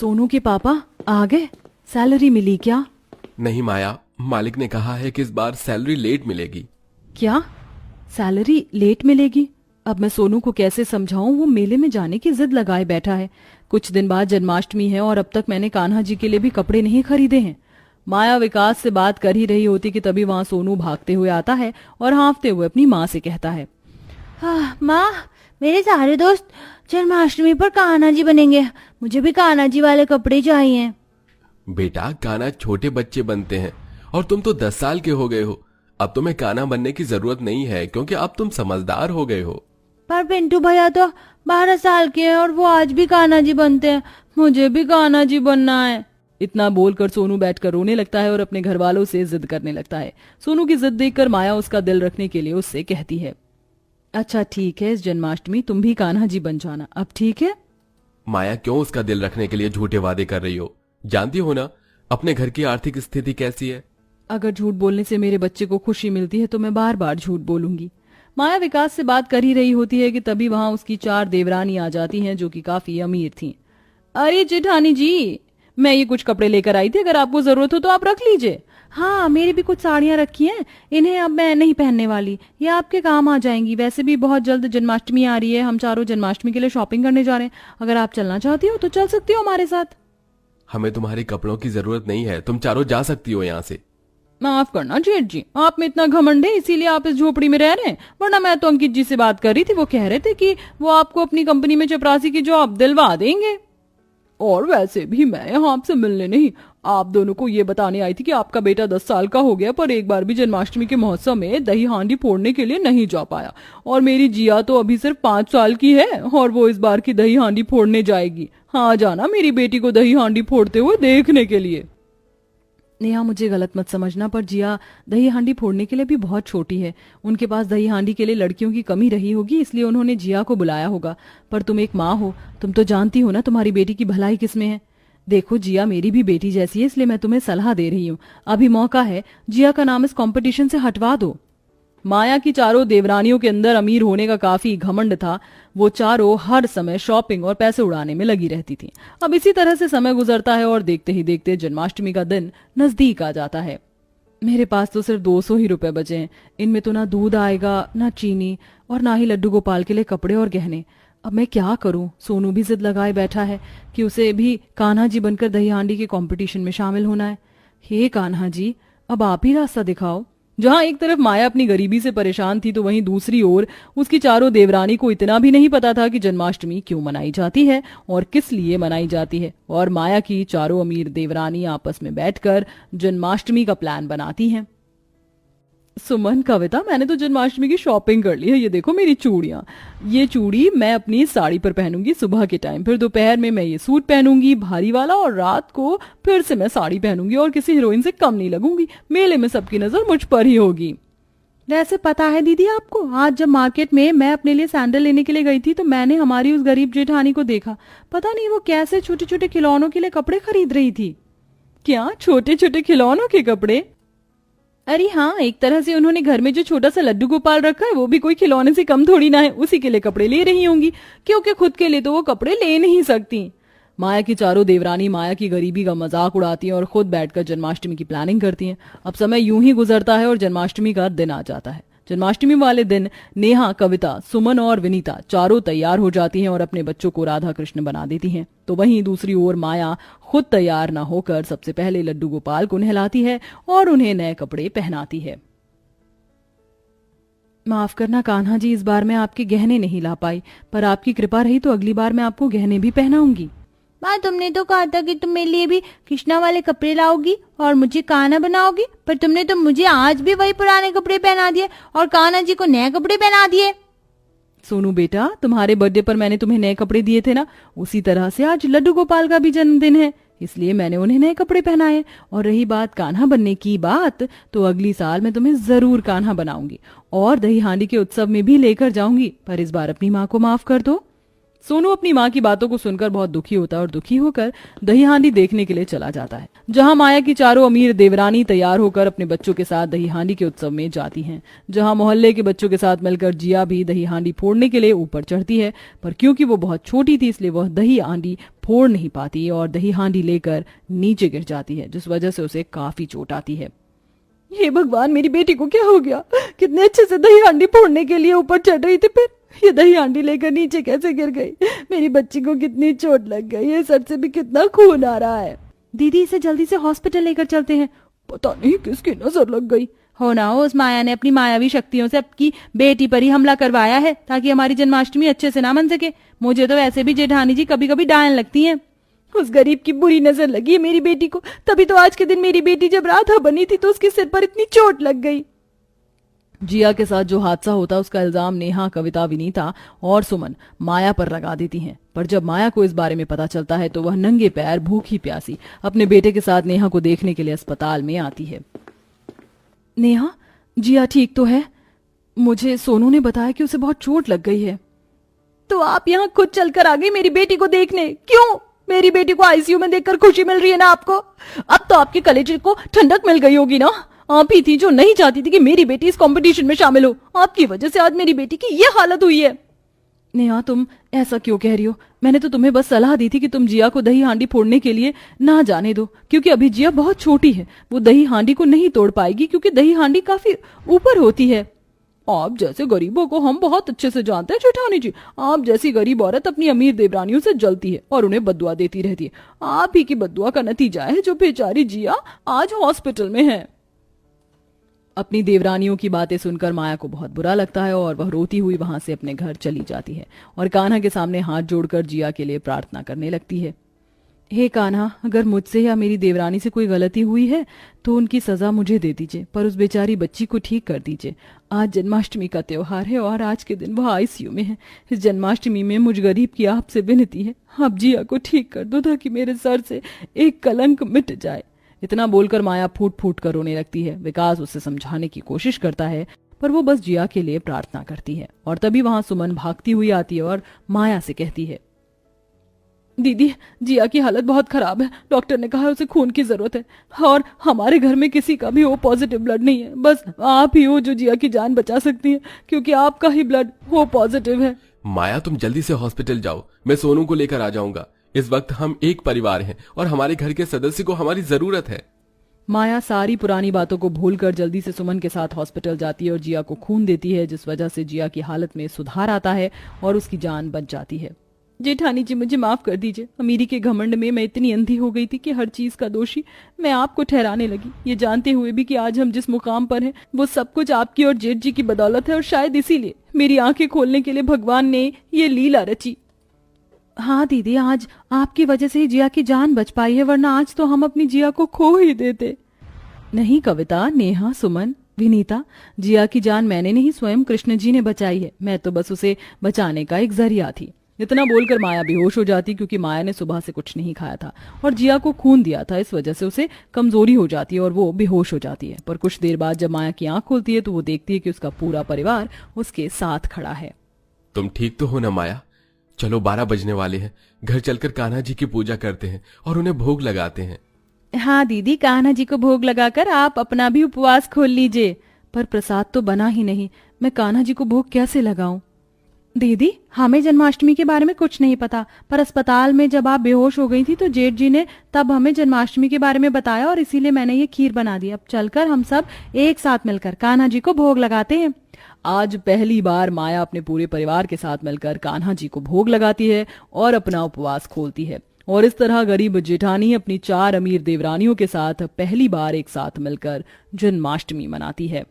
सोनू के पापा आ गए? सैलरी मिली क्या? नहीं माया, मालिक ने कहा है कि इस बार सैलरी लेट मिलेगी। क्या? सैलरी लेट मिलेगी? अब मैं सोनू को कैसे समझाऊं? वो मेले में जाने की जिद लगाए बैठा है। कुछ दिन बाद जन्माष्टमी है और अब तक मैंने कान्हा जी के लिए भी कपड़े नहीं खरीदे हैं। माया विकास से बात कर ही रही होती कि तभी वहां सोनू भागते हुए आता है और हाँफते हुए अपनी माँ से कहता है, माँ, मेरे सारे दोस्त जन्माष्टमी पर कान्हा जी बनेंगे। मुझे भी कान्हा जी वाले कपड़े चाहिए। बेटा, कान्हा छोटे बच्चे बनते हैं और तुम तो 10 साल के हो गए हो। अब तुम्हें कान्हा बनने की जरूरत नहीं है क्योंकि अब तुम समझदार हो गए हो। पर पिंटू भैया तो 12 साल के हैं और वो आज भी कान्हा जी बनते हैं। मुझे भी कान्हा जी बनना है। इतना बोलकर सोनू बैठकर रोने लगता है और अपने घर वालों से जिद करने लगता है। सोनू की जिद देखकर माया उसका दिल रखने के लिए उससे कहती है, अच्छा ठीक है, इस जन्माष्टमी तुम भी कान्हा जी बन जाना। अब ठीक है? माया, क्यों उसका दिल रखने के लिए झूठे वादे कर रही हो? जानती हो ना अपने घर की आर्थिक स्थिति कैसी है। अगर झूठ बोलने से मेरे बच्चे को खुशी मिलती है तो मैं बार बार झूठ बोलूंगी। माया विकास से बात कर ही रही होती है कि तभी वहां उसकी 4 देवरानी आ जाती हैं जो कि काफी अमीर थीं। अरे जेठानी जी, मैं ये कुछ कपड़े लेकर आई थी, अगर आपको जरूरत हो तो आप रख लीजिए। हाँ, मेरी भी कुछ साड़ियां रखी हैं, इन्हें अब मैं नहीं पहनने वाली, ये आपके काम आ जाएंगी। वैसे भी बहुत जल्द जन्माष्टमी आ रही है, हम चारों जन्माष्टमी के लिए शॉपिंग करने जा रहे हैं। अगर आप चलना चाहती हो तो चल सकती हो हमारे साथ। हमें तुम्हारे कपड़ों की जरूरत नहीं है, तुम चारों जा सकती हो यहाँ से। माफ करना जेठ जी, आप में इतना घमंड है इसीलिए आप इस झोपड़ी में रह रहे हैं, वरना मैं तो अंकित जी से बात कर रही थी। वो कह रहे थे कि वो आपको अपनी कंपनी में चपरासी की जॉब दिलवा देंगे। और वैसे भी मैं यहाँ आपसे मिलने नहीं, आप दोनों को ये बताने आई थी कि आपका बेटा 10 साल का हो गया पर एक बार भी जन्माष्टमी के महोत्सव में दही हांडी फोड़ने के लिए नहीं जा पाया। और मेरी जिया तो अभी सिर्फ 5 साल की है और वो इस बार की दही हांडी फोड़ने जाएगी। हाँ, जाना मेरी बेटी को दही हांडी फोड़ते हुए देखने के लिए। नेहा, मुझे गलत मत समझना, पर जिया दही हांडी फोड़ने के लिए भी बहुत छोटी है। उनके पास दही हांडी के लिए लड़कियों की कमी रही होगी, इसलिए उन्होंने जिया को बुलाया होगा। पर तुम एक माँ हो, तुम तो जानती हो ना तुम्हारी बेटी की भलाई किसमें है। देखो, जिया मेरी भी बेटी जैसी है, इसलिए मैं तुम्हें सलाह दे रही हूँ। अभी मौका है, जिया का नाम इस कंपटीशन से हटवा दो। माया की चारों देवरानियों के अंदर अमीर होने का काफी घमंड था। वो चारों हर समय शॉपिंग और पैसे उड़ाने में लगी रहती थी। अब इसी तरह से समय गुजरता है और देखते ही देखते जन्माष्टमी का दिन नजदीक आ जाता है। मेरे पास तो सिर्फ 200 ही रुपए बचे हैं। इनमें तो ना दूध आएगा, ना चीनी और ना ही लड्डू गोपाल के लिए कपड़े और गहने। अब मैं क्या करूं? सोनू भी जिद लगाए बैठा है कि उसे भी कान्हा जी बनकर दही हांडी के कंपटीशन में शामिल होना है। हे कान्हा जी, अब आप ही रास्ता दिखाओ। जहां एक तरफ माया अपनी गरीबी से परेशान थी तो वहीं दूसरी ओर उसकी चारों देवरानी को इतना भी नहीं पता था कि जन्माष्टमी क्यों मनाई जाती है और किस लिए मनाई जाती है। और माया की चारों अमीर देवरानी आपस में बैठकर जन्माष्टमी का प्लान बनाती हैं। सुमन, कविता, मैंने तो जन्माष्टमी की शॉपिंग कर ली है। ये देखो मेरी चूड़ियां। ये चूड़ी मैं अपनी साड़ी पर पहनूंगी सुबह के टाइम, फिर दोपहर में मैं ये सूट पहनूंगी भारी वाला, और रात को फिर से मैं साड़ी पहनूंगी और किसी हीरोइन से कम नहीं लगूंगी। मेले में सबकी नजर मुझ पर ही होगी। वैसे पता है दीदी आपको, आज जब मार्केट में मैं अपने लिए सैंडल लेने के लिए गई थी तो मैंने हमारी उस गरीब जेठानी को देखा। पता नहीं वो कैसे छोटे छोटे खिलौनों के लिए कपड़े खरीद रही थी। क्या छोटे छोटे खिलौनों के कपड़े? अरे हाँ, एक तरह से उन्होंने घर में जो छोटा सा लड्डू गोपाल रखा है वो भी कोई खिलौने से कम थोड़ी ना है। उसी के लिए कपड़े ले रही होंगी, क्योंकि खुद के लिए तो वो कपड़े ले नहीं सकती। माया की चारों देवरानी माया की गरीबी का मजाक उड़ाती हैं और खुद बैठकर जन्माष्टमी की प्लानिंग करती हैं। अब समय यूं ही गुजरता है और जन्माष्टमी का दिन आ जाता है। जन्माष्टमी वाले दिन नेहा, कविता, सुमन और विनीता चारों तैयार हो जाती हैं और अपने बच्चों को राधा कृष्ण बना देती हैं। तो वहीं दूसरी ओर माया खुद तैयार न होकर सबसे पहले लड्डू गोपाल को नहलाती है और उन्हें नए कपड़े पहनाती है। माफ करना कान्हा जी, इस बार मैं आपके गहने नहीं ला पाई, पर आपकी कृपा रही तो अगली बार मैं आपको गहने भी पहनाऊंगी। माँ, तुमने तो कहा था कि तुम मेरे लिए भी कृष्णा वाले कपड़े लाओगी और मुझे कान्हा बनाओगी, पर तुमने तो मुझे आज भी वही पुराने कपड़े पहना दिए और कान्हा जी को नए कपड़े पहना दिए। सोनू बेटा, तुम्हारे बर्थडे पर मैंने तुम्हें नए कपड़े दिए थे ना, उसी तरह से आज लड्डू गोपाल का भी जन्मदिन है, इसलिए मैंने उन्हें नए कपड़े पहनाए। और रही बात कान्हा बनने की बात, तो अगली साल मैं तुम्हें जरूर कान्हा बनाऊंगी और दही हांडी के उत्सव में भी लेकर जाऊंगी, पर इस बार अपनी माँ को माफ कर दो। सोनू अपनी माँ की बातों को सुनकर बहुत दुखी होता है और दुखी होकर दही हांडी देखने के लिए चला जाता है, जहां माया की चारों अमीर देवरानी तैयार होकर अपने बच्चों के साथ दही हांडी के उत्सव में जाती हैं, जहां मोहल्ले के बच्चों के साथ मिलकर जिया भी दही हांडी फोड़ने के लिए ऊपर चढ़ती है, पर क्योंकि वो बहुत छोटी थी इसलिए वह दही हांडी फोड़ नहीं पाती और दही हांडी लेकर नीचे गिर जाती है, जिस वजह से उसे काफी चोट आती है। हे भगवान, मेरी बेटी को क्या हो गया? कितने अच्छे से दही हांडी फोड़ने के लिए ऊपर चढ़ रही थी, फिर ये दही हांडी लेकर नीचे कैसे गिर गई? मेरी बच्ची को कितनी चोट लग गई है, सर से भी कितना खून आ रहा है। दीदी इसे जल्दी से हॉस्पिटल लेकर चलते हैं। पता नहीं किसकी नजर लग गई। हो ना हो, उस माया ने अपनी मायावी शक्तियों से आपकी बेटी पर ही हमला करवाया है ताकि हमारी जन्माष्टमी अच्छे से ना मन सके। मुझे तो वैसे भी जेठानी जी कभी कभी डायन लगती हैं। उस गरीब की बुरी नजर लगी है मेरी बेटी को, तभी तो आज के दिन मेरी बेटी जब राधा बनी थी तो उसके सिर पर इतनी चोट लग गई। जिया के साथ जो हादसा होता उसका इल्जाम नेहा, कविता, विनीता और सुमन माया पर लगा देती हैं, पर जब माया को इस बारे में पता चलता है तो वह नंगे पैर भूखी प्यासी अपने बेटे के साथ नेहा को देखने के लिए अस्पताल में आती है। नेहा, जिया ठीक तो है? मुझे सोनू ने बताया कि उसे बहुत चोट लग गई है। तो आप यहाँ खुद चलकर आ गई मेरी बेटी को देखने? क्यों? मेरी बेटी को आईसीयू में देखकर खुशी मिल रही है ना आपको? अब तो आपके कलेजे को ठंडक मिल गई होगी ना। आप ही थी जो नहीं चाहती थी कि मेरी बेटी इस कंपटीशन में शामिल हो। आपकी वजह से आज मेरी बेटी की ये हालत हुई है। नेहा, तुम ऐसा क्यों कह रही हो? मैंने तो तुम्हें बस सलाह दी थी कि तुम जिया को दही हांडी फोड़ने के लिए ना जाने दो, क्योंकि अभी जिया बहुत छोटी है, वो दही हांडी को नहीं तोड़ पाएगी क्योंकि दही हांडी काफी ऊपर होती है। आप जैसे गरीबों को हम बहुत अच्छे से जानते हैं जेठानी जी। आप जैसी गरीब औरत अपनी अमीर देवरानियों से जलती है और उन्हें बद्दुआ देती रहती है। आप ही की बद्दुआ का नतीजा है जो बेचारी जिया आज हॉस्पिटल में है। अपनी देवरानियों की बातें सुनकर माया को बहुत बुरा लगता है और वह रोती हुई वहां से अपने घर चली जाती है और कान्हा के सामने हाथ जोड़कर जिया के लिए प्रार्थना करने लगती है। हे कान्हा, अगर मुझसे या मेरी देवरानी से कोई गलती हुई है तो उनकी सजा मुझे दे दीजिए, पर उस बेचारी बच्ची को ठीक कर दीजिए। आज जन्माष्टमी का त्योहार है और आज के दिन वह आईसीयू में है। इस जन्माष्टमी में मुझ गरीब की आपसे विनती है, आप जिया को ठीक कर दो ताकि मेरे सर से एक कलंक मिट जाए। इतना बोलकर माया फूट फूट कर रोने लगती है। विकास उसे समझाने की कोशिश करता है पर वो बस जिया के लिए प्रार्थना करती है और तभी वहां सुमन भागती हुई आती है और माया से कहती है, दीदी, जिया की हालत बहुत खराब है। डॉक्टर ने कहा उसे खून की जरूरत है और हमारे घर में किसी का भी ओ पॉजिटिव ब्लड नहीं है। बस आप ही हो जो जिया की जान बचा सकती है, क्योंकि आपका ही ब्लड ओ पॉजिटिव है। माया, तुम जल्दी से हॉस्पिटल जाओ, मैं सोनू को लेकर आ जाऊंगा। इस वक्त हम एक परिवार हैं और हमारे घर के सदस्य को हमारी जरूरत है। माया सारी पुरानी बातों को भूलकर जल्दी से सुमन के साथ हॉस्पिटल जाती है और जिया को खून देती है, जिस वजह से जिया की हालत में सुधार आता है और उसकी जान बच जाती है। जेठानी जी, मुझे माफ कर दीजिए। अमीरी के घमंड में मैं इतनी अंधी हो गई थी कि हर चीज का दोषी मैं आपको ठहराने लगी, ये जानते हुए भी कि आज हम जिस मुकाम पर हैं वो सब कुछ आपकी और जेठ जी की बदौलत है और शायद इसीलिए मेरी आंखें खोलने के लिए भगवान ने ये लीला रची। हाँ दीदी, आज आपकी वजह से ही जिया की जान बच पाई है, वरना आज तो हम अपनी जिया को खो ही देते। नहीं कविता, नेहा, सुमन, विनीता, जिया की जान मैंने नहीं स्वयं कृष्ण जी ने बचाई है। मैं तो बस उसे बचाने का एक जरिया थी। इतना बोलकर माया बेहोश हो जाती क्योंकि माया ने सुबह से कुछ नहीं खाया था और जिया को खून दिया था, इस वजह से उसे कमजोरी हो जाती है और वो बेहोश हो जाती है। पर कुछ देर बाद जब माया की आंख खुलती है तो वो देखती है कि उसका पूरा परिवार उसके साथ खड़ा है। तुम ठीक तो हो ना माया? चलो 12 बजने वाले हैं, घर चलकर कान्हा जी की पूजा करते हैं और उन्हें भोग लगाते हैं। हाँ दीदी, कान्हा जी को भोग लगाकर आप अपना भी उपवास खोल लीजिए। पर प्रसाद तो बना ही नहीं, मैं कान्हा जी को भोग कैसे लगाऊं? दीदी, हमें जन्माष्टमी के बारे में कुछ नहीं पता, पर अस्पताल में जब आप बेहोश हो गई थी तो जेठ जी ने तब हमें जन्माष्टमी के बारे में बताया और इसीलिए मैंने ये खीर बना दी। अब चलकर हम सब एक साथ मिलकर कान्हा जी को भोग लगाते हैं। आज पहली बार माया अपने पूरे परिवार के साथ मिलकर कान्हा जी को भोग लगाती है और अपना उपवास खोलती है और इस तरह गरीब जेठानी अपनी 4 अमीर देवरानियों के साथ पहली बार एक साथ मिलकर जन्माष्टमी मनाती है।